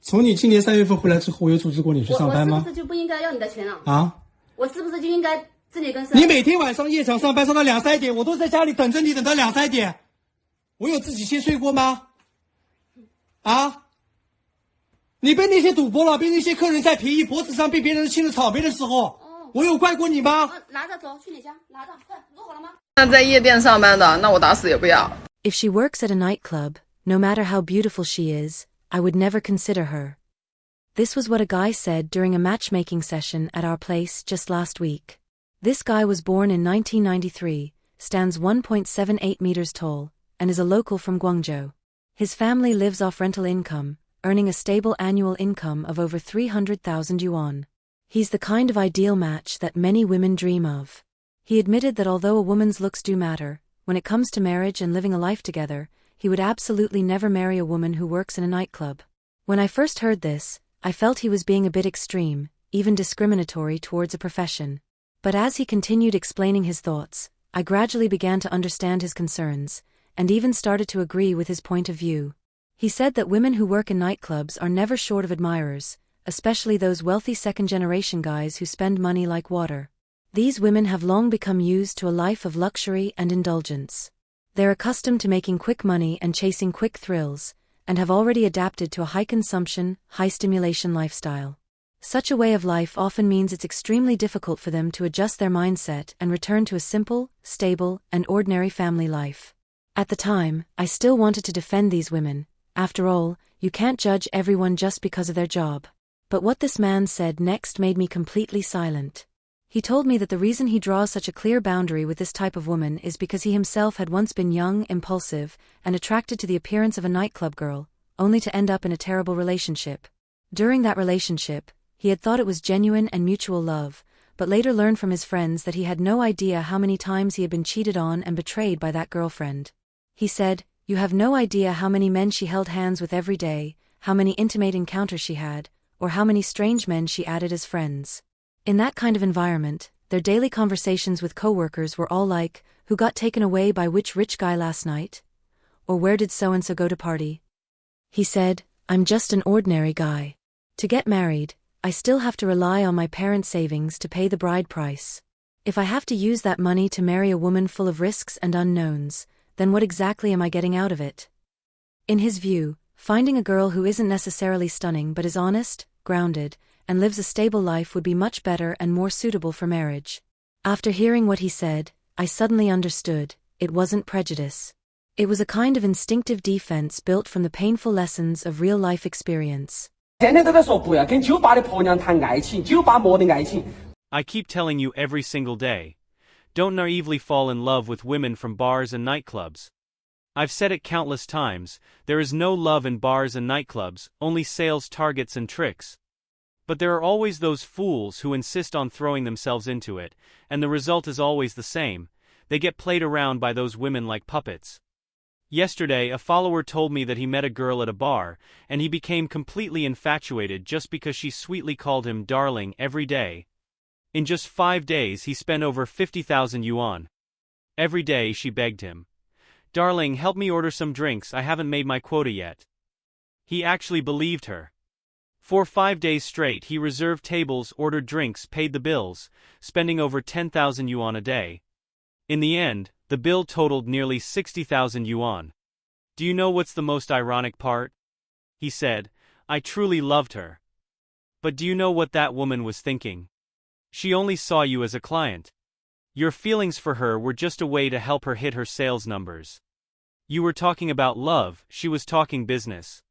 从你今年3月份回来之后，我有组织过你去上班吗？我是不是就不应该要你的钱了？啊？我是不是就应该自己跟你每天晚上夜场上班上到2、3点，我都在家里等着你，等到2、3点，我有自己先睡过吗？啊？你被那些赌博佬、被那些客人在便宜脖子上被别人亲了草莓的时候，我有怪过你吗？拿着走，去你家拿着，快录好了吗？那在夜店上班的，那我打死也不要。 If she works at a nightclub, no matter how beautiful she is, I would never consider her. This was what a guy said during a matchmaking session at our place just last week. This guy was born in 1993, stands 1.78 meters tall, and is a local from Guangzhou. His family lives off rental income, earning a stable annual income of over 300,000 yuan. He's the kind of ideal match that many women dream of. He admitted that although a woman's looks do matter, when it comes to marriage and living a life together, he would absolutely never marry a woman who works in a nightclub. When I first heard this, I felt he was being a bit extreme, even discriminatory towards a profession. But as he continued explaining his thoughts, I gradually began to understand his concerns, and even started to agree with his point of view. He said that women who work in nightclubs are never short of admirers, especially those wealthy second-generation guys who spend money like water. These women have long become used to a life of luxury and indulgence. They're accustomed to making quick money and chasing quick thrills, and have already adapted to a high-consumption, high-stimulation lifestyle. Such a way of life often means it's extremely difficult for them to adjust their mindset and return to a simple, stable, and ordinary family life. At the time, I still wanted to defend these women. After all, you can't judge everyone just because of their job. But what this man said next made me completely silent. He told me that the reason he draws such a clear boundary with this type of woman is because he himself had once been young, impulsive, and attracted to the appearance of a nightclub girl, only to end up in a terrible relationship. During that relationship, he had thought it was genuine and mutual love, but later learned from his friends that he had no idea how many times he had been cheated on and betrayed by that girlfriend. He said, "You have no idea how many men she held hands with every day, how many intimate encounters she had, or how many strange men she added as friends." In that kind of environment, their daily conversations with coworkers were all like, "Who got taken away by which rich guy last night?" Or "Where did so-and-so go to party?" He said, "I'm just an ordinary guy. To get married, I still have to rely on my parents' savings to pay the bride price. If I have to use that money to marry a woman full of risks and unknowns, then what exactly am I getting out of it?" In his view, finding a girl who isn't necessarily stunning but is honest, grounded, and lives a stable life would be much better and more suitable for marriage. After hearing what he said, I suddenly understood, it wasn't prejudice. It was a kind of instinctive defense built from the painful lessons of real-life experience. I keep telling you every single day. Don't naively fall in love with women from bars and nightclubs. I've said it countless times, there is no love in bars and nightclubs, only sales targets and tricks. But there are always those fools who insist on throwing themselves into it, and the result is always the same. They get played around by those women like puppets. Yesterday, a follower told me that he met a girl at a bar, and he became completely infatuated just because she sweetly called him darling every day. In just 5 days he spent over 50,000 yuan. Every day she begged him, "Darling, help me order some drinks, I haven't made my quota yet." He actually believed her. For 5 days straight he reserved tables, ordered drinks, paid the bills, spending over 10,000 yuan a day. In the end, the bill totaled nearly 60,000 yuan. Do you know what's the most ironic part? He said, "I truly loved her." But do you know what that woman was thinking? She only saw you as a client. Your feelings for her were just a way to help her hit her sales numbers. You were talking about love, she was talking business.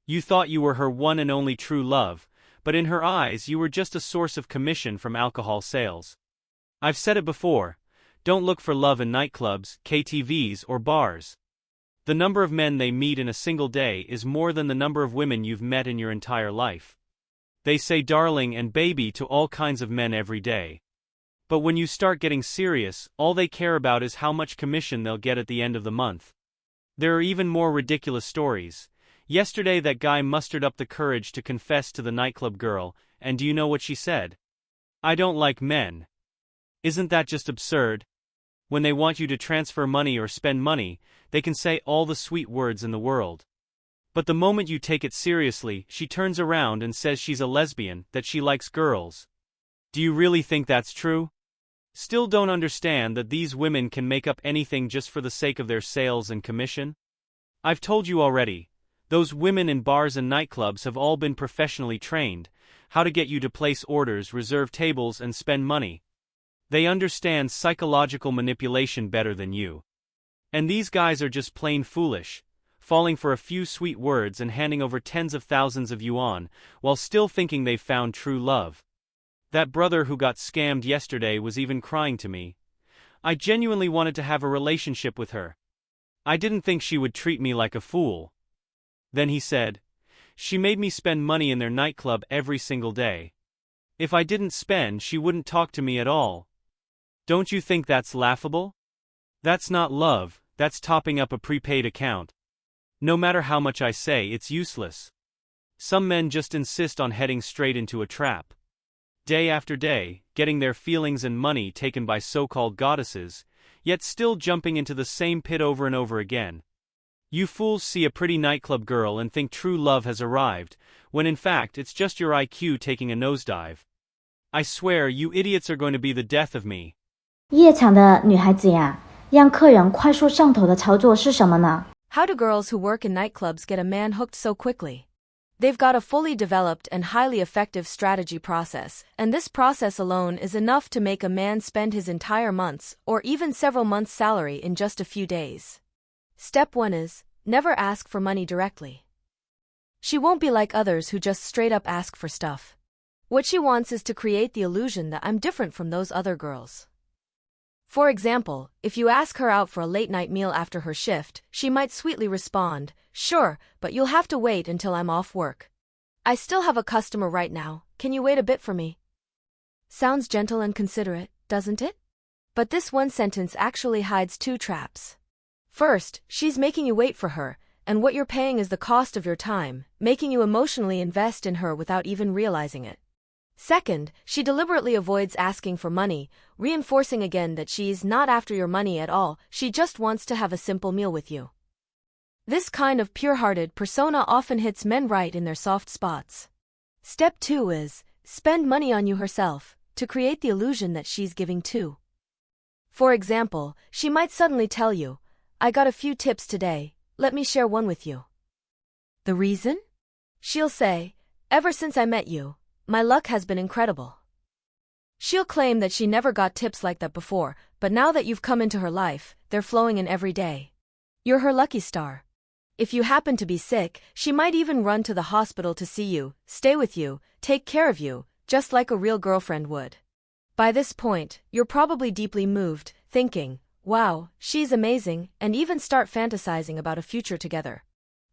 You thought you were her one and only true love, but in her eyes you were just a source of commission from alcohol sales. I've said it before, don't look for love in nightclubs, KTVs, or bars. The number of men they meet in a single day is more than the number of women you've met in your entire life. They say darling and baby to all kinds of men every day. But when you start getting serious, all they care about is how much commission they'll get at the end of the month. There are even more ridiculous stories. Yesterday that guy mustered up the courage to confess to the nightclub girl, and do you know what she said? "I don't like men." Isn't that just absurd? When they want you to transfer money or spend money, they can say all the sweet words in the world. But the moment you take it seriously, she turns around and says she's a lesbian, that she likes girls. Do you really think that's true? Still don't understand that these women can make up anything just for the sake of their sales and commission? I've told you already, those women in bars and nightclubs have all been professionally trained, how to get you to place orders, reserve tables, and spend money. They understand psychological manipulation better than you. And these guys are just plain foolish, falling for a few sweet words and handing over tens of thousands of yuan, while still thinking they've found true love. That brother who got scammed yesterday was even crying to me. I genuinely wanted to have a relationship with her. I didn't think she would treat me like a fool. Then he said, she made me spend money in their nightclub every single day. If I didn't spend, she wouldn't talk to me at all. Don't you think that's laughable? That's not love, that's topping up a prepaid account. No matter how much I say, it's useless. Some men just insist on heading straight into a trap. Day after day, getting their feelings and money taken by so-called goddesses, yet still jumping into the same pit over and over again. You fools see a pretty nightclub girl and think true love has arrived, when in fact it's just your IQ taking a nosedive. I swear you idiots are going to be the death of me. 夜场的女孩子呀，让客人快速上头的操作是什么呢？ How do girls who work in nightclubs get a man hooked so quickly? They've got a fully developed and highly effective strategy process, and this process alone is enough to make a man spend his entire month's or even several months' salary in just a few days. Step 1 is, never ask for money directly. She won't be like others who just straight up ask for stuff. What she wants is to create the illusion that I'm different from those other girls. For example, if you ask her out for a late-night meal after her shift, she might sweetly respond, sure, but you'll have to wait until I'm off work. I still have a customer right now, can you wait a bit for me? Sounds gentle and considerate, doesn't it? But this one sentence actually hides two traps. First, she's making you wait for her, and what you're paying is the cost of your time, making you emotionally invest in her without even realizing it. Second, she deliberately avoids asking for money, reinforcing again that she's not after your money at all, she just wants to have a simple meal with you. This kind of pure-hearted persona often hits men right in their soft spots. Step 2 is, spend money on you herself, to create the illusion that she's giving too. For example, she might suddenly tell you, I got a few tips today, let me share one with you. The reason? She'll say, ever since I met you, my luck has been incredible. She'll claim that she never got tips like that before, but now that you've come into her life, they're flowing in every day. You're her lucky star. If you happen to be sick, she might even run to the hospital to see you, stay with you, take care of you, just like a real girlfriend would. By this point, you're probably deeply moved, thinking, wow, she's amazing, and even start fantasizing about a future together.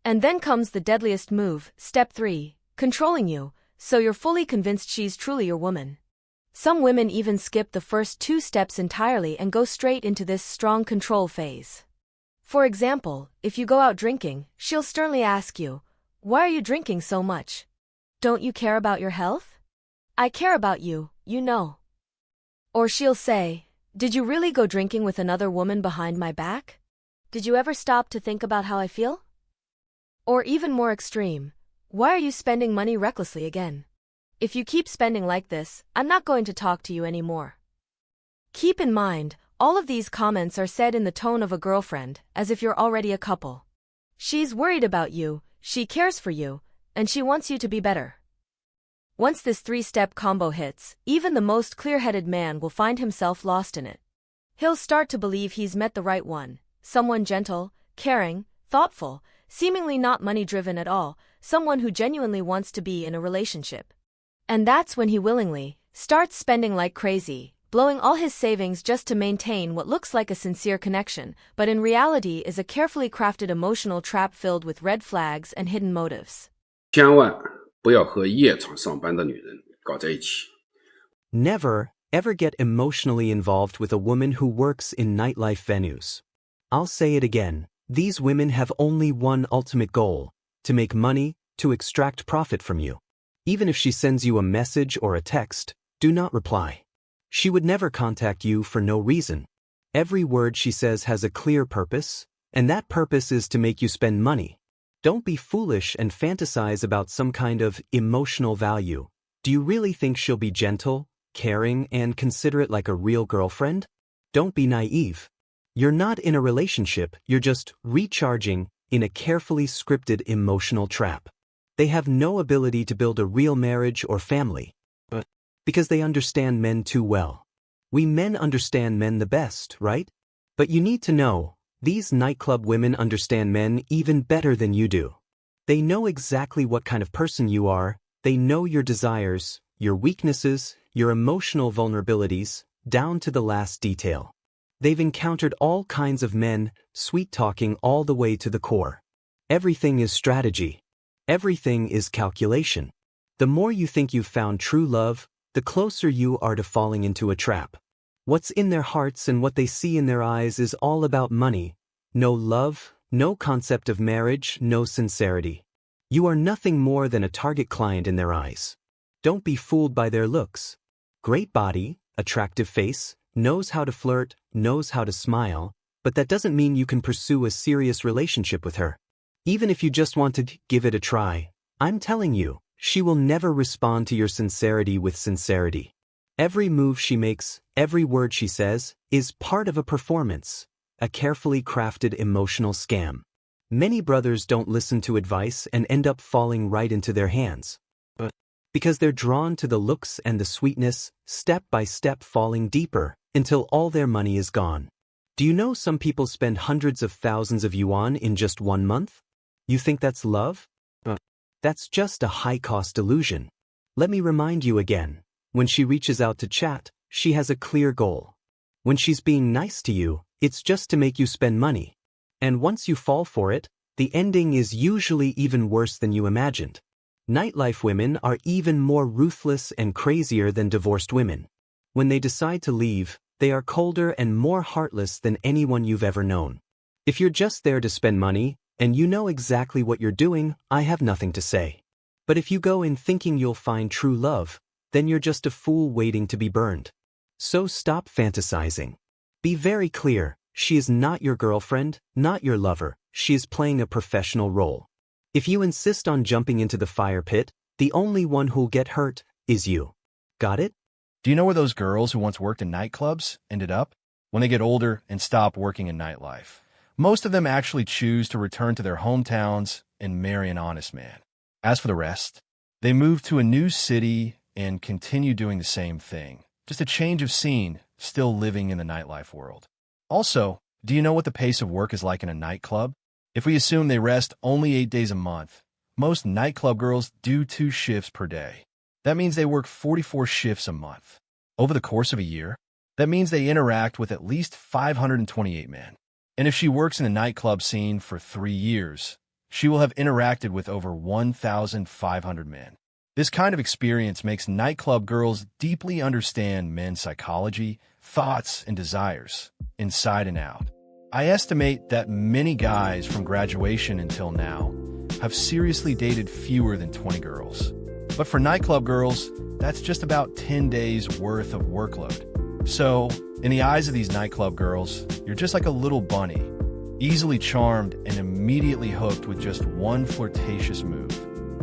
And then comes the deadliest move, step 3, controlling you, so you're fully convinced she's truly your woman. Some women even skip the first 2 steps entirely and go straight into this strong control phase. For example, if you go out drinking, she'll sternly ask you, why are you drinking so much? Don't you care about your health? I care about you, you know. Or she'll say, did you really go drinking with another woman behind my back? Did you ever stop to think about how I feel? Or even more extreme, why are you spending money recklessly again? If you keep spending like this, I'm not going to talk to you anymore. Keep in mind, all of these comments are said in the tone of a girlfriend, as if you're already a couple. She's worried about you, she cares for you, and she wants you to be better. Once this 3-step combo hits, even the most clear-headed man will find himself lost in it. He'll start to believe he's met the right one, someone gentle, caring, thoughtful, seemingly not money-driven at all, someone who genuinely wants to be in a relationship. And that's when he willingly starts spending like crazy, blowing all his savings just to maintain what looks like a sincere connection, but in reality is a carefully crafted emotional trap filled with red flags and hidden motives. 千万不要和夜场上班的女人搞在一起。 Never, ever get emotionally involved with a woman who works in nightlife venues. I'll say it again, these women have only one ultimate goal, to make money, to extract profit from you. Even if she sends you a message or a text, do not reply. She would never contact you for no reason. Every word she says has a clear purpose, and that purpose is to make you spend money. Don't be foolish and fantasize about some kind of emotional value. Do you really think she'll be gentle, caring, and considerate like a real girlfriend? Don't be naive. You're not in a relationship, you're just recharging in a carefully scripted emotional trap. They have no ability to build a real marriage or family. But because they understand men too well. We men understand men the best, right? But you need to know, these nightclub women understand men even better than you do. They know exactly what kind of person you are, they know your desires, your weaknesses, your emotional vulnerabilities, down to the last detail. They've encountered all kinds of men, sweet-talking all the way to the core. Everything is strategy. Everything is calculation. The more you think you've found true love, the closer you are to falling into a trap. What's in their hearts and what they see in their eyes is all about money. No love, no concept of marriage, no sincerity. You are nothing more than a target client in their eyes. Don't be fooled by their looks. Great body, attractive face, knows how to flirt, knows how to smile, but that doesn't mean you can pursue a serious relationship with her. Even if you just want to give it a try, I'm telling you, she will never respond to your sincerity with sincerity. Every move she makes, every word she says, is part of a performance, a carefully crafted emotional scam. Many brothers don't listen to advice and end up falling right into their hands. But because they're drawn to the looks and the sweetness, step by step falling deeper, until all their money is gone. Do you know some people spend hundreds of thousands of yuan in just 1 month? You think that's love? That's just a high-cost illusion. Let me remind you again, when she reaches out to chat, she has a clear goal. When she's being nice to you, it's just to make you spend money. And once you fall for it, the ending is usually even worse than you imagined. Nightlife women are even more ruthless and crazier than divorced women. When they decide to leave, they are colder and more heartless than anyone you've ever known. If you're just there to spend money, and you know exactly what you're doing, I have nothing to say. But if you go in thinking you'll find true love, then you're just a fool waiting to be burned. So stop fantasizing. Be very clear, she is not your girlfriend, not your lover, she is playing a professional role. If you insist on jumping into the fire pit, the only one who'll get hurt is you. Got it? Do you know where those girls who once worked in nightclubs ended up? When they get older and stop working in nightlife. Most of them actually choose to return to their hometowns and marry an honest man. As for the rest, they move to a new city and continue doing the same thing. Just a change of scene, still living in the nightlife world. Also, do you know what the pace of work is like in a nightclub? If we assume they rest only 8 days a month, most nightclub girls do 2 shifts per day. That means they work 44 shifts a month. Over the course of a year, that means they interact with at least 528 men. And if she works in the nightclub scene for 3 years, she will have interacted with over 1,500 men. This kind of experience makes nightclub girls deeply understand men's psychology, thoughts, and desires, inside and out. I estimate that many guys from graduation until now have seriously dated fewer than 20 girls. But for nightclub girls, that's just about 10 days worth of workload. So, in the eyes of these nightclub girls, you're just like a little bunny, easily charmed and immediately hooked with just one flirtatious move.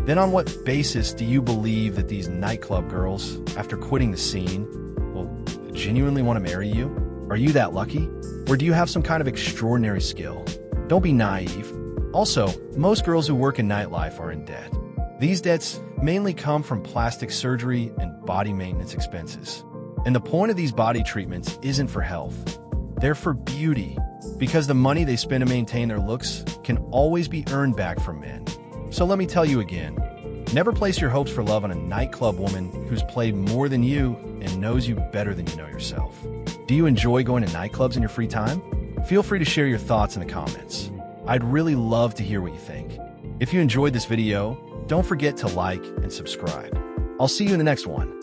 Then on what basis do you believe that these nightclub girls, after quitting the scene, will genuinely want to marry you? Are you that lucky? Or do you have some kind of extraordinary skill? Don't be naive. Also, most girls who work in nightlife are in debt. These debts mainly come from plastic surgery and body maintenance expenses. And the point of these body treatments isn't for health. They're for beauty, because the money they spend to maintain their looks can always be earned back from men. So let me tell you again, never place your hopes for love on a nightclub woman who's played more than you and knows you better than you know yourself. Do you enjoy going to nightclubs in your free time? Feel free to share your thoughts in the comments. I'd really love to hear what you think. If you enjoyed this video, don't forget to like and subscribe. I'll see you in the next one.